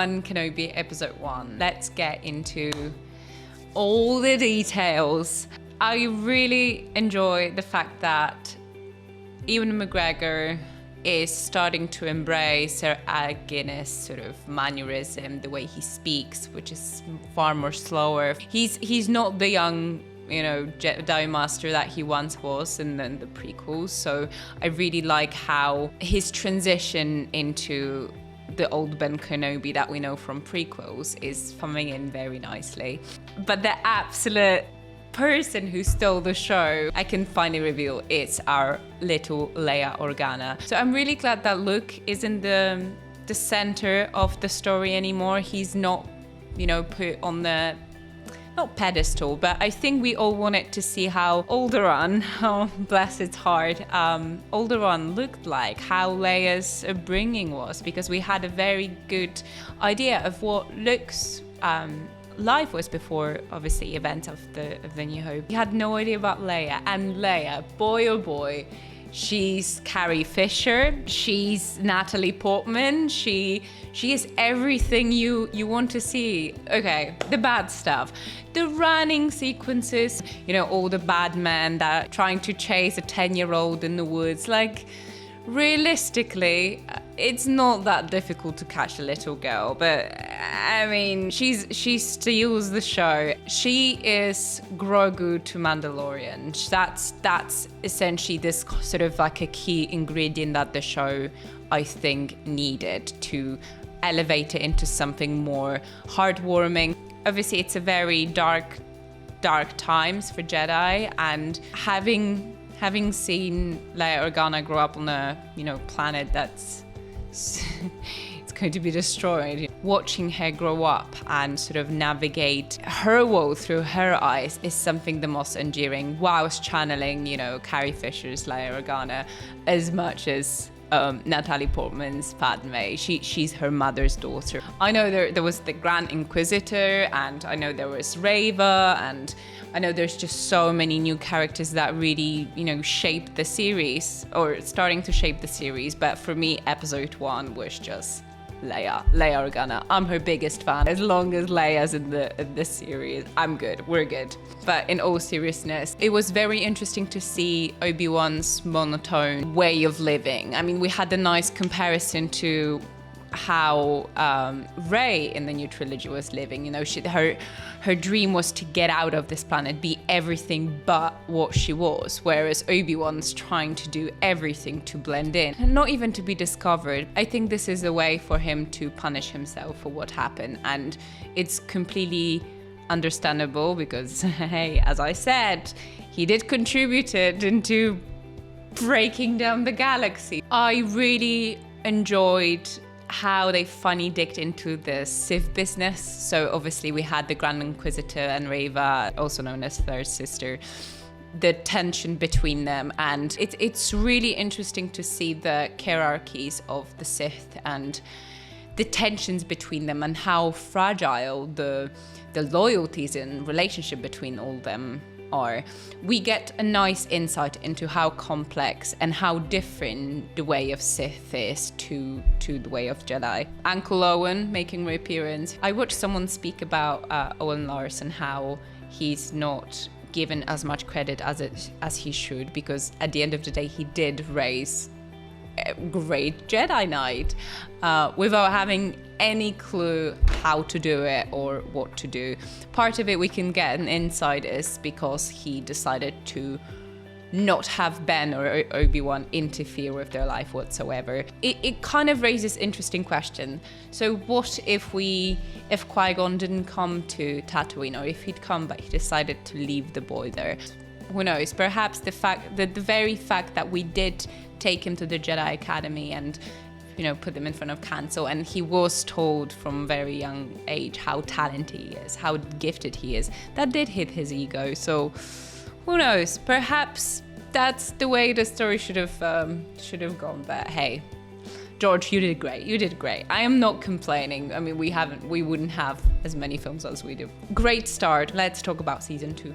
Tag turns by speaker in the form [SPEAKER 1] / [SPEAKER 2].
[SPEAKER 1] Obi-Wan Kenobi Episode 1. Let's get into all the details. I really enjoy the fact that Ewan McGregor is starting to embrace Sir Alec Guinness sort of mannerism, the way he speaks, which is far more slower. He's not the young, Jedi Master that he once was in the prequels. So I really like how his transition into the old Ben Kenobi that we know from prequels is coming in very nicely. But the absolute person who stole the show, I can finally reveal, it's our little Leia Organa. So I'm really glad that Luke isn't the center of the story anymore. He's not, put on the, not pedestal, but I think we all wanted to see how Alderaan, oh bless its heart, Alderaan looked like, how Leia's upbringing was, because we had a very good idea of what Luke's life was before, obviously, events of the New Hope. We had no idea about Leia, and Leia, boy oh boy, she's Carrie Fisher, she's Natalie Portman, she is everything you want to see. Okay, the bad stuff, the running sequences, all the bad men that are trying to chase a 10-year-old in the woods, like, realistically, it's not that difficult to catch a little girl, but I mean, she steals the show. She is Grogu to Mandalorian. That's essentially this sort of like a key ingredient that the show, I think, needed to elevate it into something more heartwarming. Obviously, it's a very dark times for Jedi, and having seen Leia Organa grow up on a planet that's it's going to be destroyed, watching her grow up and sort of navigate her world through her eyes is something the most endearing. While I was channeling, Carrie Fisher's Leia Organa as much as Natalie Portman's Padme. She's her mother's daughter. I know there was the Grand Inquisitor, and I know there was Reva, and I know there's just so many new characters that really, shaped the series, or starting to shape the series. But for me, Episode 1 was just Leia Organa. I'm her biggest fan. As long as Leia's in the series, I'm good. We're good. But in all seriousness, it was very interesting to see Obi-Wan's monotone way of living. I mean, we had a nice comparison to how Rey in the new trilogy was living. Her dream was to get out of this planet, be everything but what she was, whereas Obi-Wan's trying to do everything to blend in, and not even to be discovered. I think this is a way for him to punish himself for what happened, and it's completely understandable because, hey, as I said, he did contribute it into breaking down the galaxy. I really enjoyed how they funny digged into the Sith business. So obviously we had the Grand Inquisitor and Reva, also known as Third Sister, the tension between them, and it's really interesting to see the hierarchies of the Sith and the tensions between them, and how fragile the loyalties and relationship between all of them are. We get a nice insight into how complex and how different the way of Sith is to the way of Jedi. Uncle Owen making reappearance. I watched someone speak about Owen Larson, how he's not given as much credit as he should, because at the end of the day he did raise a great Jedi Knight without having any clue how to do it or what to do. Part of it we can get an insight is because he decided to not have Ben or Obi-Wan interfere with their life whatsoever. It kind of raises interesting question. So what if Qui-Gon didn't come to Tatooine, or if he'd come but he decided to leave the boy there? Who knows? Perhaps the very fact that we did take him to the Jedi Academy and put him in front of council, and he was told from a very young age how talented he is, how gifted he is, that did hit his ego. So who knows? Perhaps that's the way the story should have gone. But hey, George, you did great. I am not complaining. I mean, we wouldn't have as many films as we do. Great start. Let's talk about season 2.